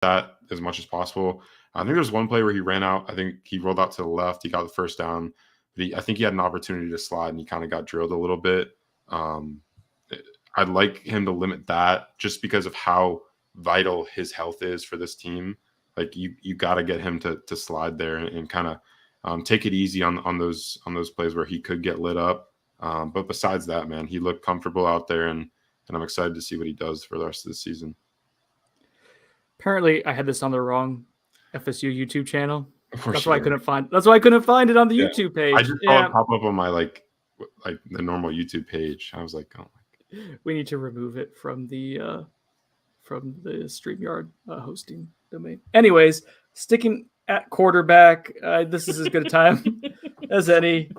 that as much as possible. I think there's one play where he ran out. I think he rolled out to the left. He got the first down. But I think he had an opportunity to slide, and he kind of got drilled a little bit. I'd like him to limit that just because of how vital his health is for this team. Like you got to get him to slide there and kind of take it easy on those plays where he could get lit up. But besides that, man, he looked comfortable out there, and I'm excited to see what he does for the rest of the season. Apparently, I had this on the wrong FSU YouTube channel. That's why I couldn't find. That's why I couldn't find it on the YouTube page. I just saw it pop up on my like the normal YouTube page. I was like, oh my God. We need to remove it from the StreamYard hosting domain. Anyways, sticking at quarterback, this is as good a time as any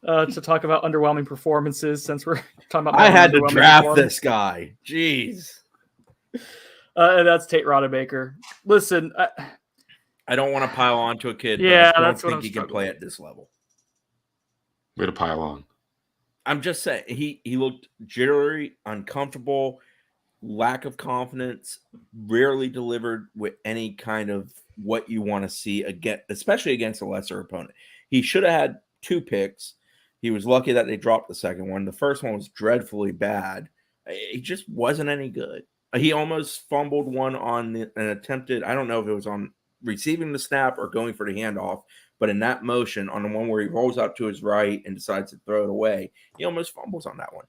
to talk about underwhelming performances. Since we're talking about, I had to draft this guy. Jeez. And that's Tate Rodemaker. Listen, I don't want to pile on to a kid. Yeah, but I don't think he can play at this level. Way to pile on. I'm just saying he looked jittery, uncomfortable, lack of confidence, rarely delivered with any kind of what you want to see again, especially against a lesser opponent. He should have had 2 picks. He was lucky that they dropped the second one. The first one was dreadfully bad. It just wasn't any good. He almost fumbled one on an attempted, I don't know if it was on receiving the snap or going for the handoff, but in that motion, on the one where he rolls out to his right and decides to throw it away, he almost fumbles on that one.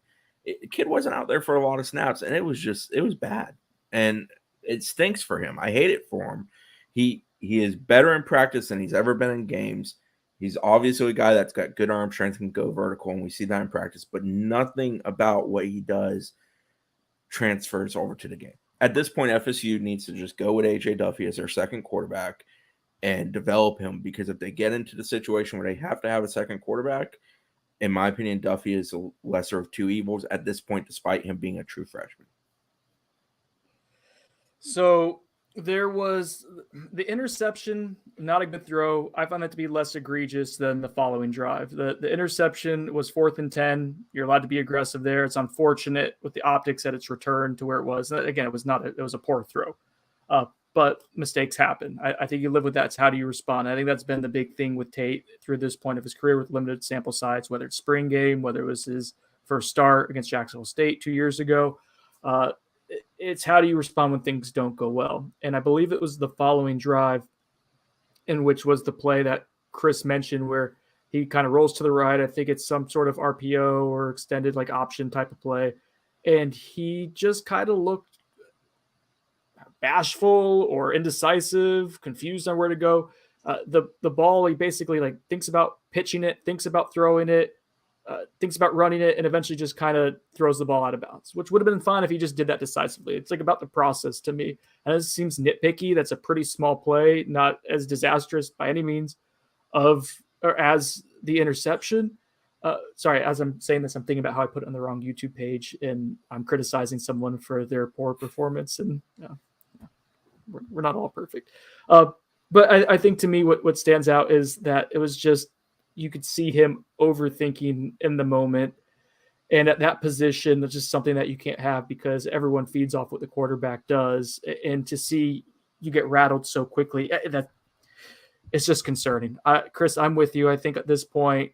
The kid wasn't out there for a lot of snaps, and it was bad. And it stinks for him. I hate it for him. He is better in practice than he's ever been in games. He's obviously a guy that's got good arm strength and can go vertical, and we see that in practice, but nothing about what he does transfers over to the game. At this point, FSU needs to just go with AJ Duffy as their second quarterback and develop him, because if they get into the situation where they have to have a second quarterback, in my opinion, Duffy is a lesser of 2 evils at this point, despite him being a true freshman. So there was the interception, not a good throw. I found that to be less egregious than the following drive. The interception was 4th and 10. You're allowed to be aggressive there. It's unfortunate with the optics that it's returned to where it was. Again, it was a poor throw, but mistakes happen. I think you live with that. It's how do you respond? I think that's been the big thing with Tate through this point of his career with limited sample size, whether it's spring game, whether it was his first start against Jacksonville State 2 years ago. It's how do you respond when things don't go well? And I believe it was the following drive in which was the play that Chris mentioned where he kind of rolls to the right. I think it's some sort of RPO or extended like option type of play. And he just kind of looked bashful or indecisive, confused on where to go. The ball, he basically like thinks about pitching it, thinks about throwing it, thinks about running it, and eventually just kind of throws the ball out of bounds, which would have been fine if he just did that decisively. It's like about the process to me. And it seems nitpicky. That's a pretty small play, not as disastrous by any means as the interception. Sorry, as I'm saying this, I'm thinking about how I put it on the wrong YouTube page, and I'm criticizing someone for their poor performance. And we're not all perfect. But I think to me, what stands out is that it was just, you could see him overthinking in the moment. And at that position, that's just something that you can't have because everyone feeds off what the quarterback does. And to see you get rattled so quickly, that it's just concerning. Chris, I'm with you. I think at this point,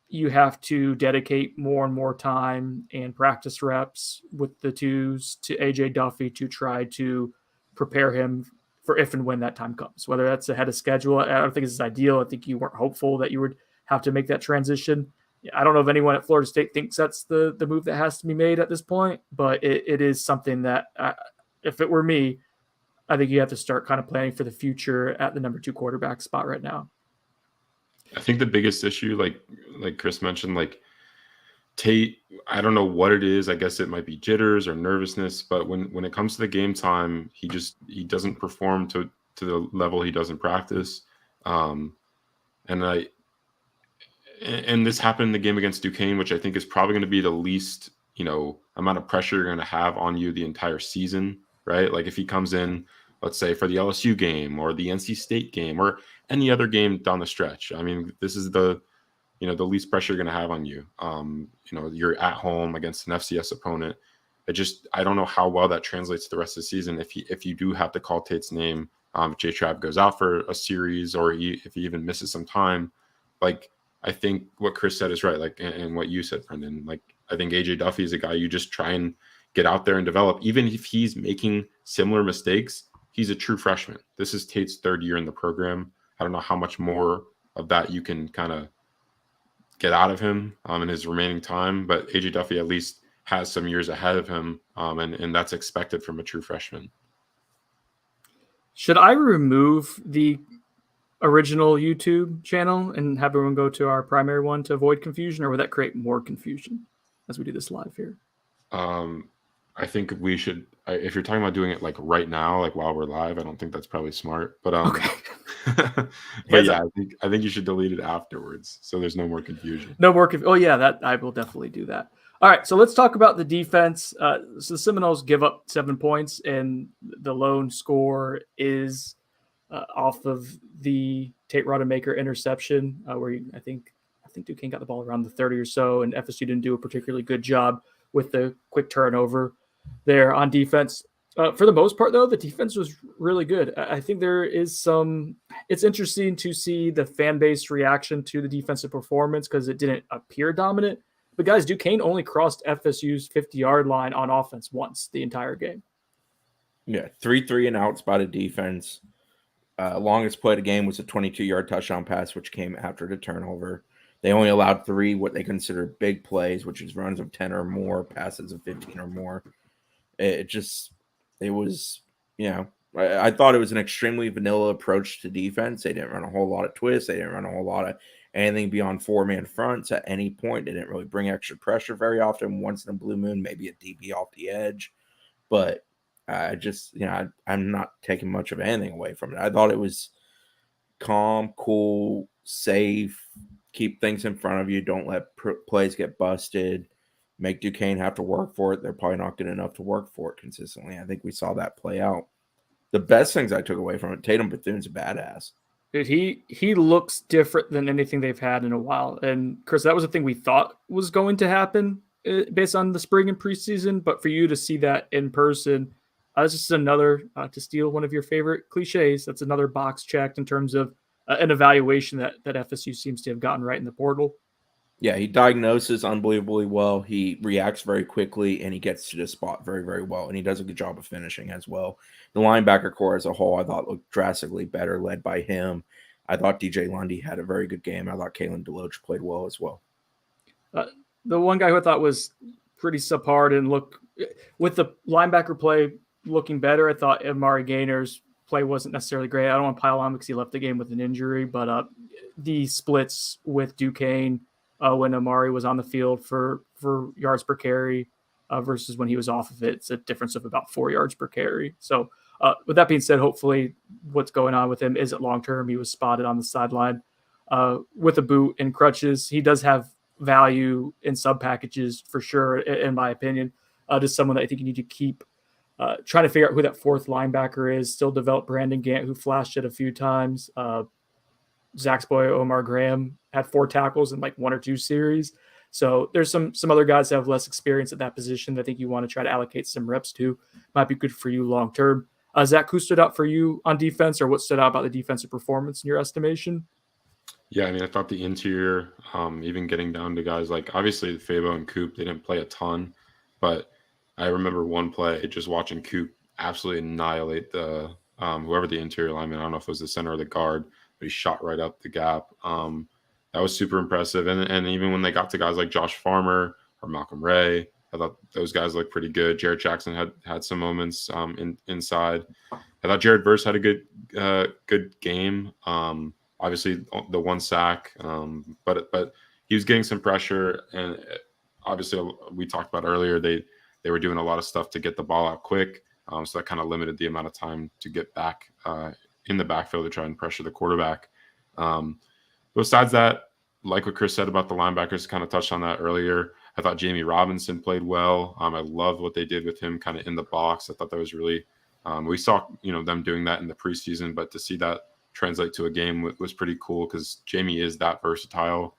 you have to dedicate more and more time and practice reps with the twos to AJ Duffy to try to prepare him for if and when that time comes, whether that's ahead of schedule. I don't think it's ideal. I think you weren't hopeful that you would have to make that transition. I don't know if anyone at Florida State thinks that's the move that has to be made at this point, but it is something that if it were me, I think you have to start kind of planning for the future at the number 2 quarterback spot right now. I think the biggest issue, like Chris mentioned, like Tate, I don't know what it is. I guess it might be jitters or nervousness, but when it comes to the game time, he doesn't perform to the level he does in practice. And this happened in the game against Duquesne, which I think is probably going to be the least, amount of pressure you're going to have on you the entire season, right? Like if he comes in, let's say for the LSU game or the NC State game or any other game down the stretch. I mean, this is the least pressure you're going to have on you. You're at home against an FCS opponent. I don't know how well that translates to the rest of the season. If you do have to call Tate's name, if J Trav goes out for a series, or if he even misses some time, like I think what Chris said is right. Like, and what you said, Brendan, like I think AJ Duffy is a guy you just try and get out there and develop. Even if he's making similar mistakes, he's a true freshman. This is Tate's third year in the program. I don't know how much more of that you can kind of get out of him in his remaining time, but AJ Duffy at least has some years ahead of him, and that's expected from a true freshman. Should I remove the original YouTube channel and have everyone go to our primary one to avoid confusion, or would that create more confusion as we do this live here? I think we should, if you're talking about doing it like right now, like while we're live, I don't think that's probably smart, but Okay. but yeah, I think you should delete it afterwards so there's no more confusion. No more oh yeah, that I will definitely do that. All right, so let's talk about the defense. So the Seminoles give up 7 points, and the lone score is off of the Tate Rodemaker interception, where I think Duquesne got the ball around the 30 or so, and FSU didn't do a particularly good job with the quick turnover there on defense. For the most part, though, the defense was really good. I think there is it's interesting to see the fan base reaction to the defensive performance because it didn't appear dominant. But guys, Duquesne only crossed FSU's 50-yard line on offense once the entire game. Yeah, 3 and outs by the defense. Longest play of the game was a 22-yard touchdown pass, which came after the turnover. They only allowed 3 what they consider big plays, which is runs of 10 or more, passes of 15 or more. I thought it was an extremely vanilla approach to defense. They didn't run a whole lot of twists. They didn't run a whole lot of anything beyond 4-man fronts at any point. They didn't really bring extra pressure very often. Once in a blue moon, maybe a DB off the edge. But I'm not taking much of anything away from it. I thought it was calm, cool, safe, keep things in front of you. Don't let plays get busted. Make Duquesne have to work for it. They're probably not good enough to work for it consistently. I think we saw that play out. The best things I took away from it, Tatum Bethune's a badass. Dude, he looks different than anything they've had in a while. And Chris, that was the thing we thought was going to happen based on the spring and preseason. But for you to see that in person, that's just another, to steal one of your favorite cliches, that's another box checked in terms of an evaluation that FSU seems to have gotten right in the portal. Yeah, he diagnoses unbelievably well. He reacts very quickly, and he gets to the spot very, very well. And he does a good job of finishing as well. The linebacker core as a whole, I thought, looked drastically better, led by him. I thought DJ Lundy had a very good game. I thought Kalen DeLoach played well as well. The one guy who I thought was pretty subpar and look with the linebacker play looking better, I thought Amari Gainer's play wasn't necessarily great. I don't want to pile on because he left the game with an injury, but the splits with Duquesne when Amari was on the field for yards per carry versus when he was off of it, it's a difference of about 4 yards per carry. So with that being said, hopefully what's going on with him isn't long-term. He was spotted on the sideline with a boot and crutches. He does have value in sub packages for sure, in my opinion. Just someone that I think you need to keep trying to figure out who that fourth linebacker is. Still develop Brandon Gant, who flashed it a few times. Zach's boy, Omar Graham, had 4 tackles in like 1 or 2 series. So there's some other guys that have less experience at that position that I think you want to try to allocate some reps to. Might be good for you long-term. Zach, who stood out for you on defense, or what stood out about the defensive performance in your estimation? Yeah, I mean, I thought the interior, even getting down to guys like, obviously, Fabo and Coop, they didn't play a ton, but I remember one play just watching Coop absolutely annihilate the whoever the interior lineman, I don't know if it was the center or the guard, but he shot right up the gap. That was super impressive. And even when they got to guys like Josh Farmer or Malcolm Ray, I thought those guys looked pretty good. Jared Jackson had some moments inside. I thought Jared Verse had a good game. Obviously, the 1 sack, but he was getting some pressure. And obviously, we talked about earlier, they were doing a lot of stuff to get the ball out quick. So that kind of limited the amount of time to get back in the backfield to try and pressure the quarterback. Besides that, like what Chris said about the linebackers, kind of touched on that earlier. I thought Jamie Robinson played well. I loved what they did with him kind of in the box. I thought that was really we saw them doing that in the preseason, but to see that translate to a game was pretty cool because Jamie is that versatile.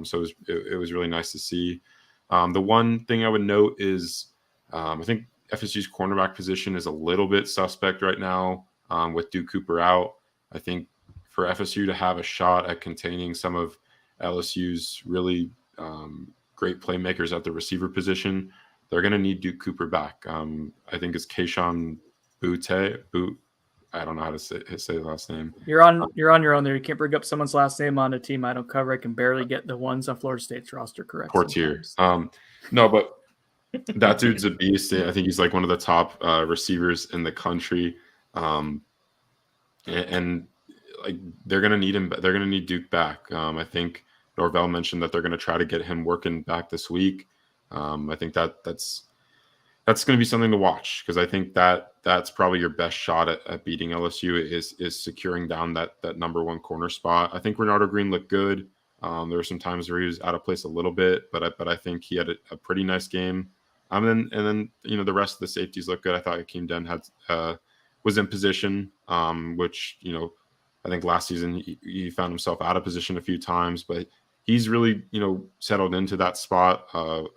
So it was really nice to see. The one thing I would note is I think FSU's cornerback position is a little bit suspect right now with Duke Cooper out. I think for FSU to have a shot at containing some of LSU's really great playmakers at the receiver position, they're going to need Duke Cooper back. I think it's Keyshawn Boot. I don't know how to say the last name. You're on your own there. You can't bring up someone's last name on a team I don't cover. I can barely get the ones on Florida State's roster correct. Portier. No, but that dude's a beast. I think he's like one of the top receivers in the country. And like they're going to need him. They're going to need Duke back. I think Norvell mentioned that they're going to try to get him working back this week. I think that's going to be something to watch because I think that's probably your best shot at beating LSU is securing down that number one corner spot. I think Renardo Green looked good. There were some times where he was out of place a little bit, but I think he had a pretty nice game. And then the rest of the safeties look good. I thought Akeem Dunn was in position, which I think last season he found himself out of position a few times, but he's really settled into that spot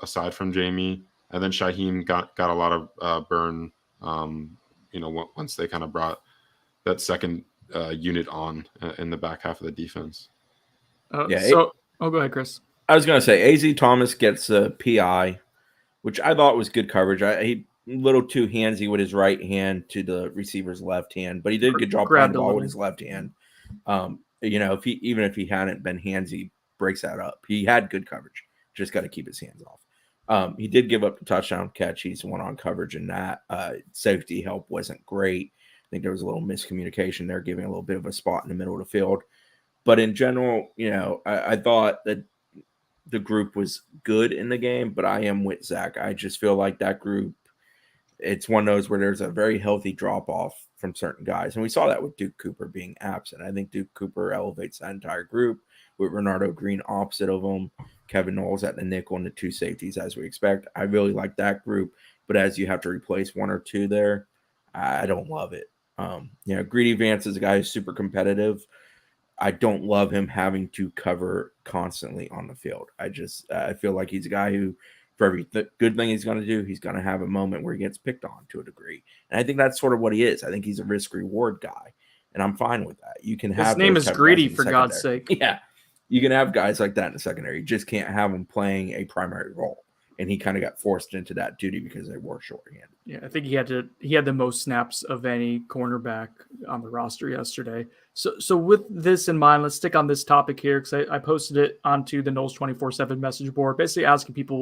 aside from Jamie. And then Shaheem got a lot of burn, once they kind of brought that second unit on in the back half of the defense. Go ahead, Chris. I was going to say AZ Thomas gets a PI, which I thought was good coverage. He a little too handsy with his right hand to the receiver's left hand, but he did a good job playing the ball with his left hand. If he hadn't been handsy, breaks that up. He had good coverage. Just got to keep his hands off. He did give up the touchdown catch. He's one on coverage in that. Safety help wasn't great. I think there was a little miscommunication there, giving a little bit of a spot in the middle of the field. But in general, I thought that the group was good in the game, but I am with Zach. I just feel like that group, it's one of those where there's a very healthy drop-off from certain guys. And we saw that with Duke Cooper being absent. I think Duke Cooper elevates that entire group with Renardo Green opposite of him, Kevin Knowles at the nickel and the two safeties as we expect. I really like that group, but as you have to replace one or two there, I don't love it. Greedy Vance is a guy who's super competitive. I don't love him having to cover constantly on the field. I feel like he's a guy who, for every good thing he's going to do, he's going to have a moment where he gets picked on to a degree. And I think that's sort of what he is. I think he's a risk reward guy, and I'm fine with that. You can have his name is Greedy, for God's sake. Yeah, you can have guys like that in the secondary. You just can't have him playing a primary role. And he kind of got forced into that duty because they were shorthanded. Yeah, I think he had the most snaps of any cornerback on the roster yesterday. So with this in mind, let's stick on this topic here because I posted it onto the Knowles 24/7 message board, basically asking people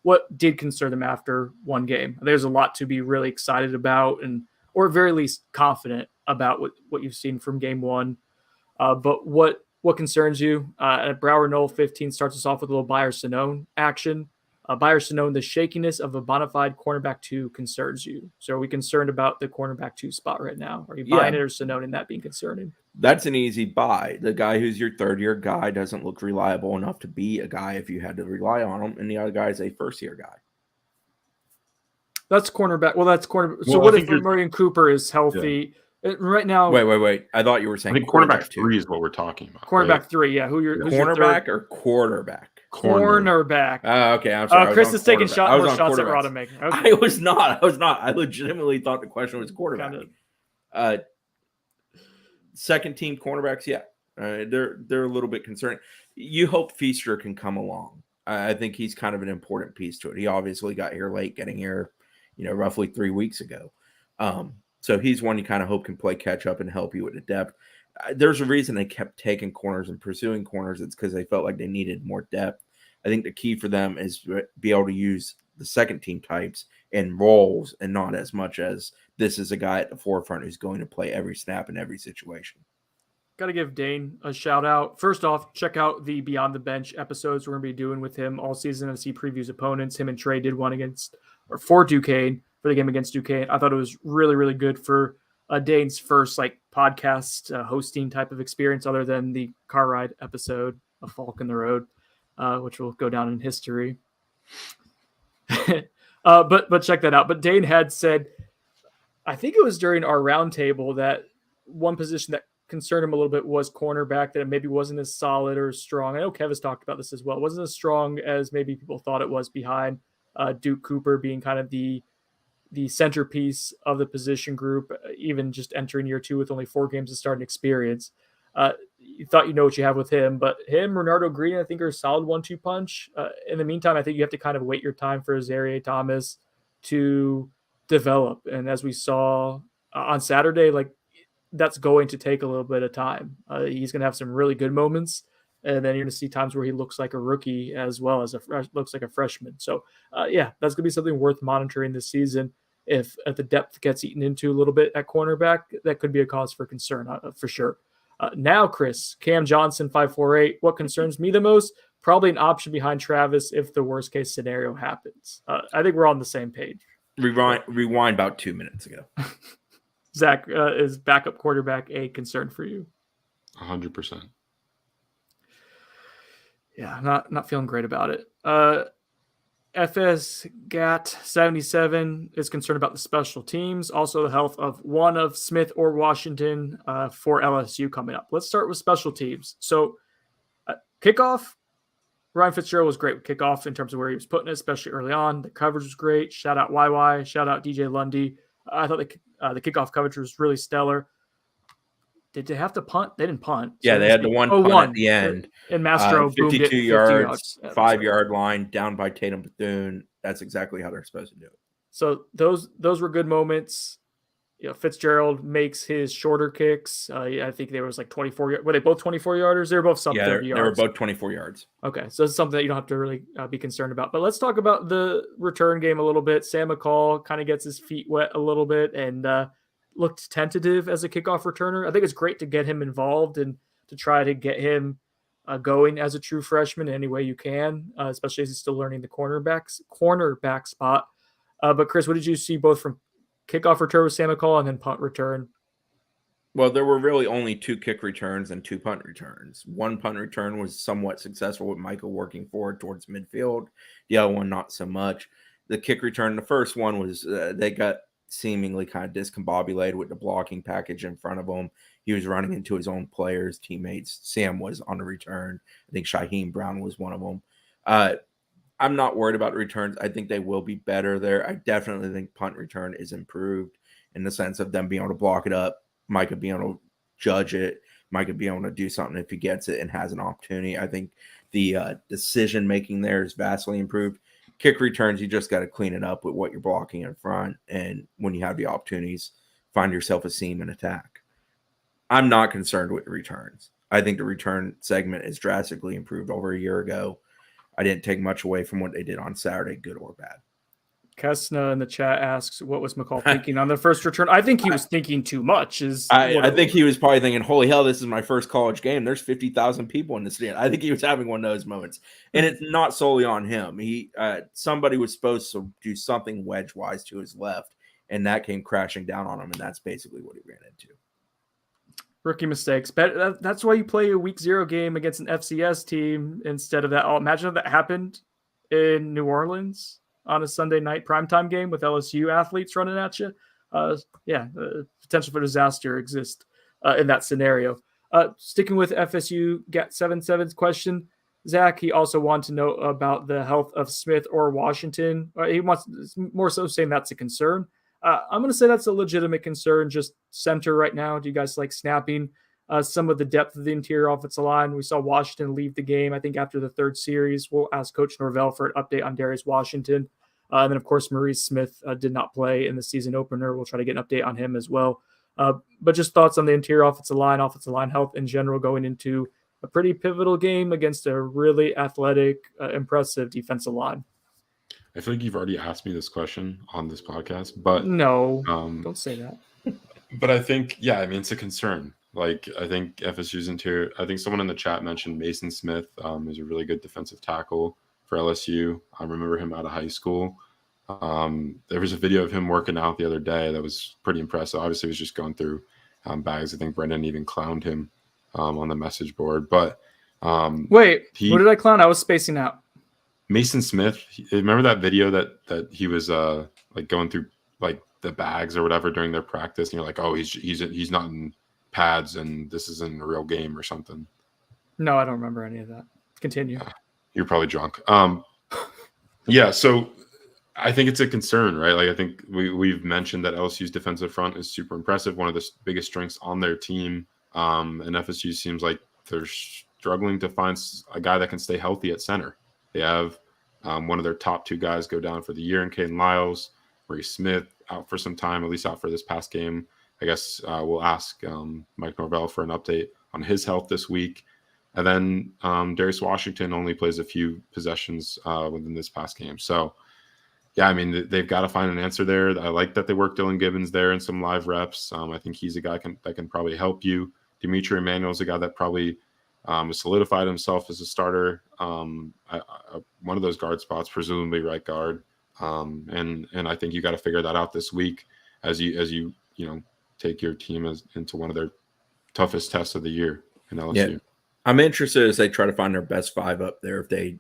what did concern them after one game. There's a lot to be really excited about or at very least confident about what you've seen from game one. But what concerns you? At Brower Knoll 15 starts us off with a little Buyer Sinone action. Buyer Sinone, the shakiness of a bona fide cornerback 2 concerns you. So are we concerned about the cornerback 2 spot right now? Are you buying it or Sinone and that being concerning? That's an easy buy. The guy who's your third-year guy doesn't look reliable enough to be a guy if you had to rely on him, and the other guy is a first-year guy. That's cornerback. Well, that's cornerback. So what if Murray Cooper is healthy? Yeah. Right now, wait. I thought you were saying I think cornerback 3 is what we're talking about. Cornerback 3, yeah. Who's cornerback or quarterback? Cornerback. Okay, I'm sorry. Chris is taking shots at Rodemaker. Okay. I was not. I legitimately thought the question was quarterback. Second team cornerbacks, yeah. They're a little bit concerning. You hope Feaster can come along. I think he's kind of an important piece to it. He obviously got here late, getting here, roughly 3 weeks ago. So he's one you kind of hope can play catch up and help you with the depth. There's a reason they kept taking corners and pursuing corners. It's because they felt like they needed more depth. I think the key for them is to be able to use the second team types in roles and not as much as this is a guy at the forefront who's going to play every snap in every situation. Got to give Dane a shout out. First off, check out the Beyond the Bench episodes we're going to be doing with him all season as he previews opponents. Him and Trey did one for Duquesne, for the game against Duquesne. I thought it was really, really good for Dane's first podcast hosting type of experience other than the car ride episode of Falk in the Road, which will go down in history. But check that out. But Dane had said, I think it was during our roundtable, that one position that concerned him a little bit was cornerback, that it maybe wasn't as solid or strong. I know Kev has talked about this as well. It wasn't as strong as maybe people thought it was behind Duke Cooper being kind of the centerpiece of the position group, even just entering year 2 with only 4 games of starting experience. You thought you know what you have with him, but him, Renardo Green, I think are a solid 1-2 punch. In the meantime, I think you have to kind of wait your time for Zaire Thomas to develop. And as we saw on Saturday, like that's going to take a little bit of time. He's going to have some really good moments, and then you're going to see times where he looks like a rookie as well as looks like a freshman. So yeah, that's going to be something worth monitoring this season. If the depth gets eaten into a little bit at cornerback, that could be a cause for concern for sure. Now, Chris, Cam Johnson, 5'4", what concerns me the most? Probably an option behind Travis if the worst case scenario happens. I think we're on the same page. Rewind about 2 minutes ago. Zach, is backup quarterback a concern for you? 100%. Yeah, not feeling great about it. FS GAT 77 is concerned about the special teams, also the health of one of Smith or Washington for LSU coming up. Let's start with special teams. So kickoff, Ryan Fitzgerald was great with kickoff in terms of where he was putting it, especially early on. The coverage was great. Shout out YY. Shout out DJ Lundy. I thought the kickoff coverage was really stellar. Did they have to punt? They didn't punt. Yeah, they had the one punt at the end. And Mastro 52 yards, 5-yard line, down by Tatum Bethune. That's exactly how they're supposed to do it. So those were good moments. You know, Fitzgerald makes his shorter kicks. I think there was like 24. Were they both 24-yarders? They were both sub 30 yards. They were both 24 yards. Okay, so it's something that you don't have to really be concerned about. But let's talk about the return game a little bit. Sam McCall kind of gets his feet wet a little bit and looked tentative as a kickoff returner. I think it's great to get him involved and to try to get him going as a true freshman any way you can, especially as he's still learning the cornerback spot. But Chris, what did you see both from kickoff return with Sam McCall and then punt return? Well, there were really only 2 kick returns and 2 punt returns. One punt return was somewhat successful with Michael working forward towards midfield. The other one, not so much. The kick return, the first one was they got seemingly kind of discombobulated with the blocking package in front of him. He was running into his own players, teammates. Sam was on the return. I think Shaheem Brown was one of them. I'm not worried about the returns. I think they will be better there. I definitely think punt return is improved in the sense of them being able to block it up. Micah being able to judge it. Micah being able to do something if he gets it and has an opportunity. I think the decision making there is vastly improved. Kick returns, you just got to clean it up with what you're blocking in front. And when you have the opportunities, find yourself a seam and attack. I'm not concerned with the returns. I think the return segment is drastically improved over a year ago. I didn't take much away from what they did on Saturday, good or bad. Kesna in the chat asks, what was McCall thinking on the first return? I think he was thinking too much. I think he was probably thinking, holy hell, this is my first college game. There's 50,000 people in the stadium. I think he was having one of those moments. And it's not solely on him. Somebody was supposed to do something wedge-wise to his left, and that came crashing down on him, and that's basically what he ran into. Rookie mistakes. But that's why you play a week 0 game against an FCS team instead of that. Oh, imagine if that happened in New Orleans on a Sunday night primetime game with LSU athletes running at you. Potential for disaster exists in that scenario. Sticking with FSU, get 7-7's question. Zach, he also wanted to know about the health of Smith or Washington. He wants more so saying that's a concern. I'm going to say that's a legitimate concern. Just center right now. Do you guys like snapping some of the depth of the interior offensive line? We saw Washington leave the game, I think, after the 3rd series. We'll ask Coach Norvell for an update on Darius Washington. And then, of course, Maurice Smith did not play in the season opener. We'll try to get an update on him as well. But just thoughts on the interior offensive line health in general going into a pretty pivotal game against a really athletic, impressive defensive line. I feel like you've already asked me this question on this podcast, but no, don't say that. But I think, it's a concern. Like, I think FSU's interior, I think someone in the chat mentioned Mason Smith is a really good defensive tackle for LSU. I remember him out of high school. There was a video of him working out the other day that was pretty impressive. Obviously, he was just going through bags. I think Brendan even clowned him on the message board. But wait, what did I clown? I was spacing out. Mason Smith. Remember that video that he was like going through like the bags or whatever during their practice, and you're like, oh, he's not in pads, and this isn't a real game or something. No, I don't remember any of that. Continue. You're probably drunk. So I think it's a concern, right? Like I think we've mentioned that LSU's defensive front is super impressive, one of the biggest strengths on their team. And FSU seems like they're struggling to find a guy that can stay healthy at center. They have one of their top 2 guys go down for the year in Caden Lyles. Maurice Smith out for some time, at least out for this past game. I guess we'll ask Mike Norvell for an update on his health this week. And then Darius Washington only plays a few possessions within this past game. So, yeah, I mean, they've got to find an answer there. I like that they work Dylan Gibbons there in some live reps. I think he's a guy that can probably help you. Dimitri Emmanuel is a guy that probably has solidified himself as a starter. One of those guard spots, presumably right guard. And I think you got to figure that out this week as you take your team into one of their toughest tests of the year in LSU. Yeah. I'm interested as they try to find their best 5 up there. If they,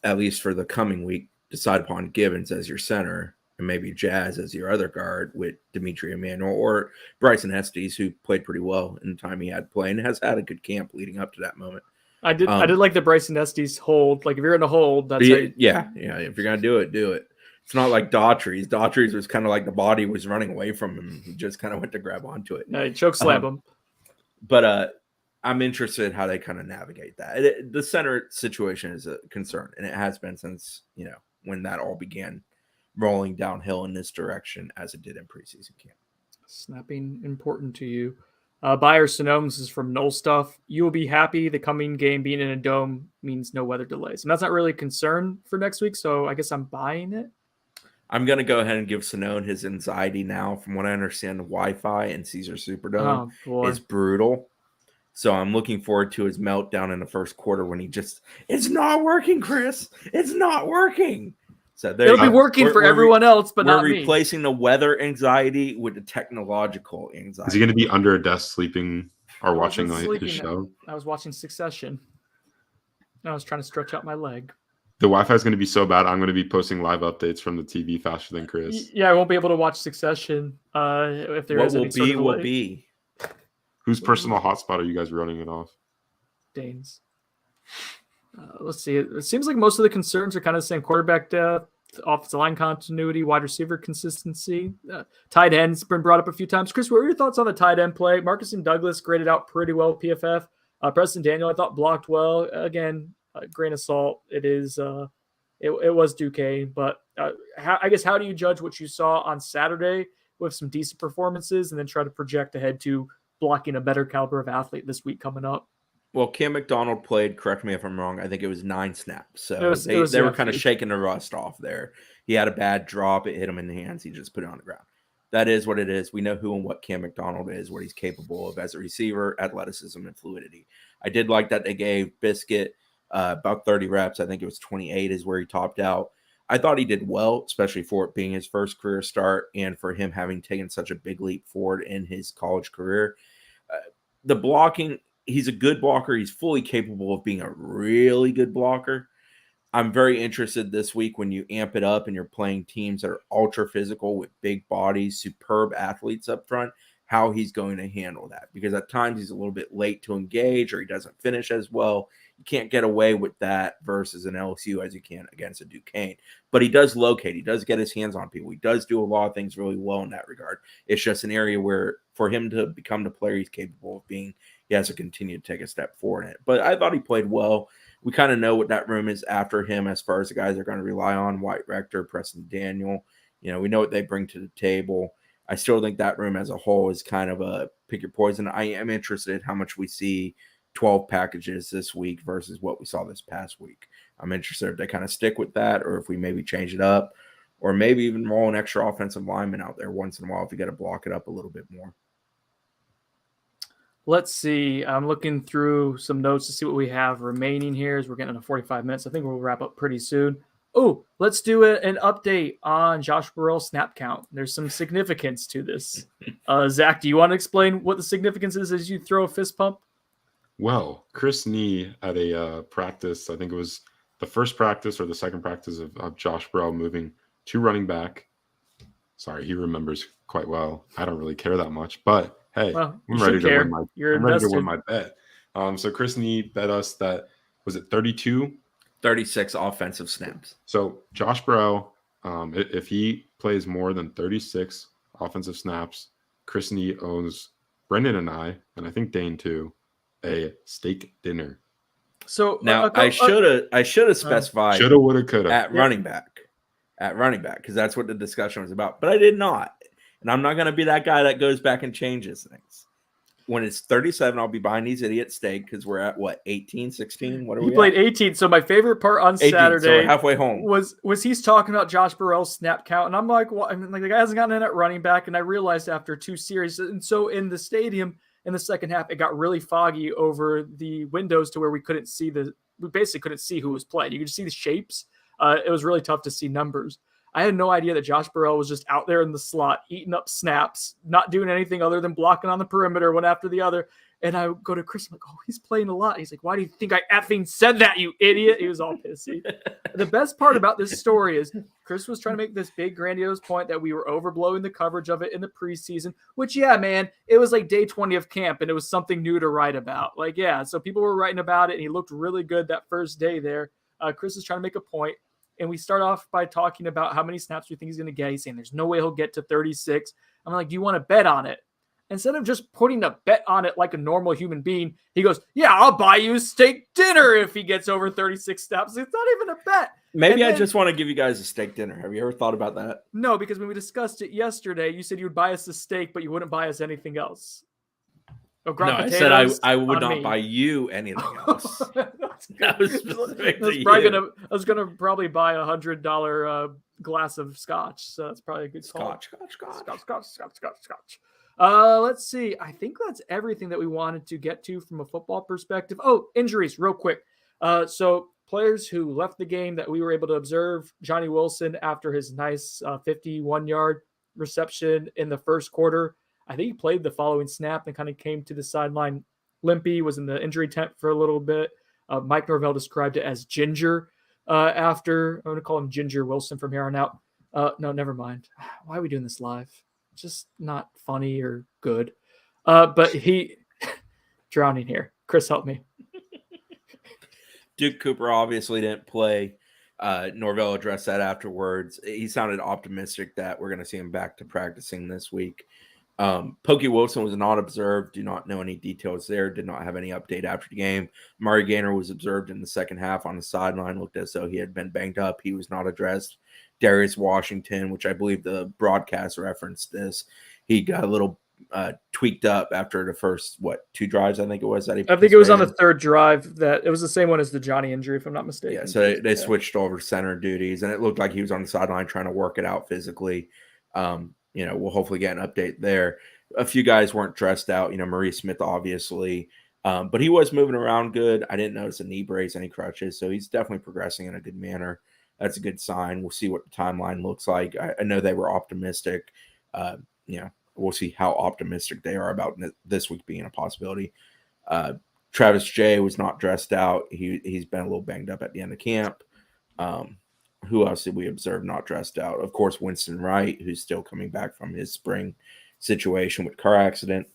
at least for the coming week, decide upon Gibbons as your center and maybe Jazz as your other guard with Dimitri Emmanuel or Bryson Estes, who played pretty well in the time he had played and has had a good camp leading up to that moment. I did like the Bryson Estes hold. Like if you're in a hold, that's yeah. If you're gonna do it, do it. It's not like Daughtry's. Daughtry's was kind of like the body was running away from him. He just kind of went to grab onto it. No, choke slam him. But I'm interested in how they kind of navigate that. The center situation is a concern, and it has been since when that all began rolling downhill in this direction as it did in preseason camp. Snapping important to you. Buyer Sonomes is from Knoll Stuff. You will be happy the coming game being in a dome means no weather delays. And that's not really a concern for next week, so I guess I'm buying it. I'm going to go ahead and give Sonone his anxiety now. From what I understand, the Wi-Fi in Caesar Superdome is brutal. So I'm looking forward to his meltdown in the first quarter when it's not working, Chris. It's not working. So it'll be working for everyone else, but not me. We're replacing the weather anxiety with the technological anxiety. Is he going to be under a desk sleeping or watching his show? I was watching Succession. I was trying to stretch out my leg. The Wi-Fi is going to be so bad, I'm going to be posting live updates from the TV faster than Chris. Yeah, I won't be able to watch Succession if there is any sort of delay. What will be? Whose personal hotspot are you guys running it off? Dane's. Let's see. It seems like most of the concerns are kind of the same: quarterback depth, offensive line continuity, wide receiver consistency. Tight end's been brought up a few times. Chris, what were your thoughts on the tight end play? Marcus and Douglas graded out pretty well. PFF. Preston Daniel, I thought blocked well. Again, grain of salt. It is. It was Duquesne, but I guess how do you judge what you saw on Saturday with some decent performances, and then try to project ahead to blocking a better caliber of athlete this week coming up? Well, Cam McDonald played, correct me if I'm wrong, I think it was 9 snaps. So they were kind of shaking the rust off there. He had a bad drop. It hit him in the hands. He just put it on the ground. That is what it is. We know who and what Cam McDonald is, what he's capable of as a receiver, athleticism, and fluidity. I did like that they gave Biscuit about 30 reps. I think it was 28 is where he topped out. I thought he did well, especially for it being his first career start and for him having taken such a big leap forward in his college career. The blocking, he's a good blocker. He's fully capable of being a really good blocker. I'm very interested this week when you amp it up and you're playing teams that are ultra physical with big bodies, superb athletes up front, how he's going to handle that. Because at times he's a little bit late to engage or he doesn't finish as well. You can't get away with that versus an LSU as you can against a Duquesne. But he does locate. He does get his hands on people. He does do a lot of things really well in that regard. It's just an area where for him to become the player he's capable of being, he has to continue to take a step forward in it. But I thought he played well. We kind of know what that room is after him as far as the guys they're going to rely on, White Rector, Preston Daniel. We know what they bring to the table. I still think that room as a whole is kind of a pick your poison. I am interested in how much we see 12 packages this week versus what we saw this past week. I'm interested if they kind of stick with that or if we maybe change it up or maybe even roll an extra offensive lineman out there once in a while if you got to block it up a little bit more. Let's see. I'm looking through some notes to see what we have remaining here as we're getting into 45 minutes. I think we'll wrap up pretty soon. Oh, let's do an update on Josh Burrell's snap count. There's some significance to this. Zach, do you want to explain what the significance is as you throw a fist pump? Well, Chris Nee at a practice, I think it was the first practice or the second practice of Josh Burrell moving to running back. Sorry, he remembers quite well. I don't really care that much, but hey, I'm ready to win my bet. So Chris Nee bet us that, was it 32? 36 offensive snaps. So Josh Burrell If he plays more than 36 offensive snaps, Chris Nee owes Brendan and I think Dane too, a steak dinner. So now I should have specified Shoulda, woulda, coulda. at running back, because that's what the discussion was about. But I did not, and I'm not going to be that guy that goes back and changes things. When it's 37, I'll be buying these idiot steak because we're at what 18, 16. What are we? He played at? 18. So my favorite part on 18, Saturday, so we're halfway home, was he's talking about Josh Burrell's snap count, and I'm like, well, I mean, like the guy hasn't gotten in at running back, and I realized after 2 series, and so in the stadium in the second half, it got really foggy over the windows to where we basically couldn't see who was playing. You could just see the shapes. It was really tough to see numbers. I had no idea that Josh Burrell was just out there in the slot, eating up snaps, not doing anything other than blocking on the perimeter one after the other. And I go to Chris, I'm like, oh, he's playing a lot. He's like, why do you think I effing said that, you idiot? He was all pissy. The best part about this story is Chris was trying to make this big grandiose point that we were overblowing the coverage of it in the preseason, which, yeah, man, it was like day 20 of camp and it was something new to write about. Like, yeah, so people were writing about it and he looked really good that first day there. Chris is trying to make a point. And we start off by talking about how many snaps we think he's going to get. He's saying there's no way he'll get to 36. I'm like, do you want to bet on it? Instead of just putting a bet on it like a normal human being, he goes, yeah, I'll buy you steak dinner if he gets over 36 snaps. It's not even a bet. Maybe I just want to give you guys a steak dinner. Have you ever thought about that? No, because when we discussed it yesterday, you said you would buy us a steak, but you wouldn't buy us anything else. No, I said I would not buy you anything else. That was specific to you. I was gonna probably buy $100 glass of scotch. So that's probably a good call. Scotch. Let's see. I think that's everything that we wanted to get to from a football perspective. Oh, injuries, real quick. So players who left the game that we were able to observe: Johnny Wilson after his nice 51-yard reception in the first quarter. I think he played the following snap and kind of came to the sideline limpy, was in the injury tent for a little bit. Mike Norvell described it as Ginger after. I'm going to call him Ginger Wilson from here on out. No, never mind. Why are we doing this live? Just not funny or good. But he drowning here. Chris, help me. Duke Cooper obviously didn't play. Norvell addressed that afterwards. He sounded optimistic that we're going to see him back to practicing this week. Pokey Wilson was not observed. Do not know any details there. Did not have any update after the game. Murray Gaynor was observed in the second half on the sideline. Looked as though he had been banged up. He was not addressed. Darius Washington, which I believe the broadcast referenced this, he got a little tweaked up after the first 2 drives. I think it was that he. I think it was on the third drive. That it was the same one as the Johnny injury, if I'm not mistaken. Yeah, so they switched over center duties, and it looked like he was on the sideline trying to work it out physically. We'll hopefully get an update there. A few guys weren't dressed out. Maurice Smith, obviously. But he was moving around good. I didn't notice a knee brace, any crutches. So he's definitely progressing in a good manner. That's a good sign. We'll see what the timeline looks like. I know they were optimistic. We'll see how optimistic they are about this week being a possibility. Travis J was not dressed out. He's been a little banged up at the end of camp. Who else did we observe not dressed out? Of course, Winston Wright, who's still coming back from his spring situation with car accident.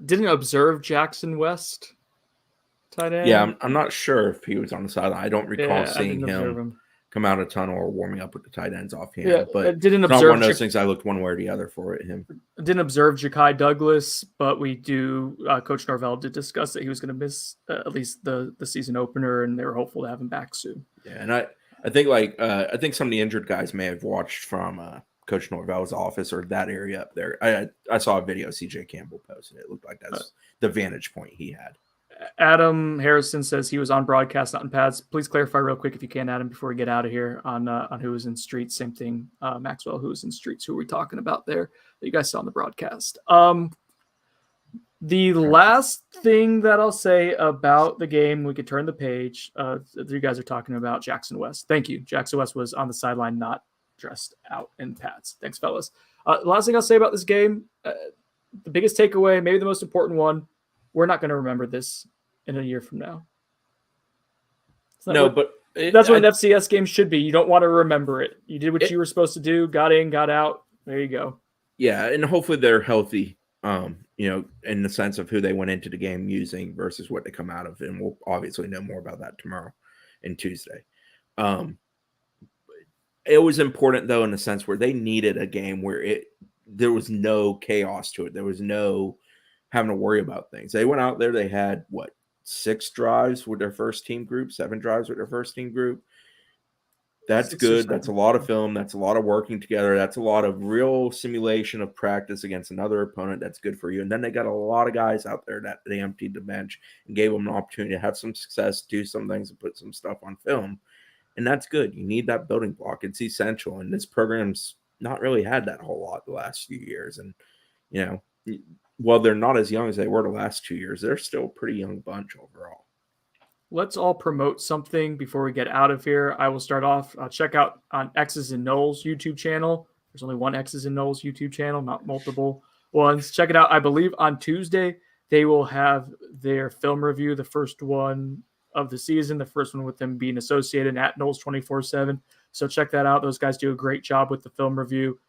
Didn't observe Jackson West, tight end? Yeah, I'm not sure if he was on the sideline. I don't recall seeing him come out of tunnel or warming up with the tight ends offhand. Yeah, but didn't it's observe not one of those things I looked one way or the other for him. Didn't observe Ja'Kai Douglas, but we do. Coach Norvell did discuss that he was going to miss at least the season opener, and they were hopeful to have him back soon. Yeah, and I think I think some of the injured guys may have watched from Coach Norvell's office or that area up there. I saw a video CJ Campbell posted. It looked like that's the vantage point he had. Adam Harrison says he was on broadcast, not in pads. Please clarify real quick if you can, Adam, before we get out of here on who was in streets. Same thing, Maxwell, who was in streets. Who are we talking about there that you guys saw on the broadcast? The last thing that I'll say about the game, we could turn the page. You guys are talking about Jackson West. Thank you. Jackson West was on the sideline, not dressed out in pads. Thanks, fellas. Last thing I'll say about this game, the biggest takeaway, maybe the most important one, we're not going to remember this in a year from now. That's what an FCS game should be. You don't want to remember it. You did what you were supposed to do, got in, got out. There you go. Yeah, and hopefully they're healthy, in the sense of who they went into the game using versus what they come out of. And we'll obviously know more about that tomorrow and Tuesday. And it was important though in the sense where they needed a game where there was no chaos to it. There was no having to worry about things. They went out there. They had 6 drives with their first team group, 7 drives with their first team group. That's good. That's a lot of film. That's a lot of working together. That's a lot of real simulation of practice against another opponent. That's good for you. And then they got a lot of guys out there that they emptied the bench and gave them an opportunity to have some success, do some things, and put some stuff on film. And that's good. You need that building block. It's essential. And this program's not really had that whole lot the last few years. And, while they're not as young as they were the last 2 years, they're still a pretty young bunch overall. Let's all promote something before we get out of here. I will start off. Check out on X's and Knowles YouTube channel. There's only one X's and Knowles YouTube channel, not multiple ones. Check it out. I believe on Tuesday, they will have their film review, the first one of the season, the first one with them being associated at Knowles 24/7. So check that out. Those guys do a great job with the film review.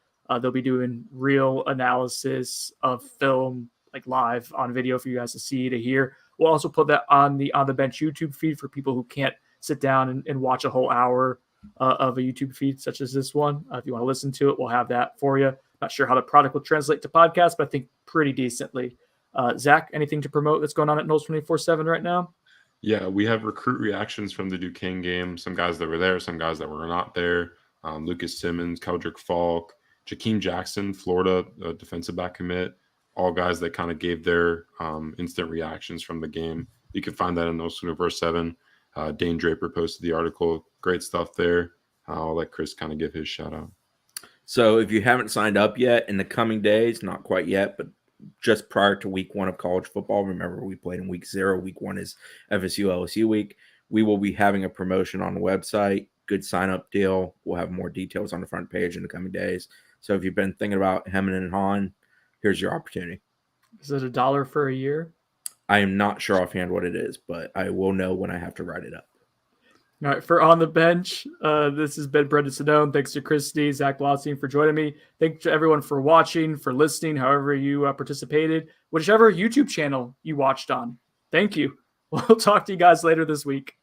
They'll be doing real analysis of film, like live on video for you guys to see, to hear. We'll also put that on the Bench YouTube feed for people who can't sit down and watch a whole hour of a YouTube feed such as this one. If you want to listen to it, we'll have that for you. Not sure how the product will translate to podcast, but I think pretty decently. Zach, anything to promote that's going on at Knowles 24/7 right now? Yeah, we have recruit reactions from the Duquesne game. Some guys that were there, some guys that were not there. Lucas Simmons, Keldrick Falk, Jakeem Jackson, Florida defensive back commit. All guys that kind of gave their instant reactions from the game. You can find that in Knowles 24/7. Dane Draper posted the article. Great stuff there. I'll let Chris kind of give his shout out. So if you haven't signed up yet in the coming days, not quite yet, but just prior to week 1 of college football, remember we played in week 0. Week 1 is FSU LSU week. We will be having a promotion on the website. Good sign-up deal. We'll have more details on the front page in the coming days. So if you've been thinking about hemming and hawing, here's your opportunity. Is it $1 for a year? I am not sure offhand what it is, but I will know when I have to write it up. All right, for On the Bench, this has been Brendan Sedone. Thanks to Christy, Zach Blossstein for joining me. Thanks to everyone for watching, for listening, however you participated, whichever YouTube channel you watched on. Thank you. We'll talk to you guys later this week.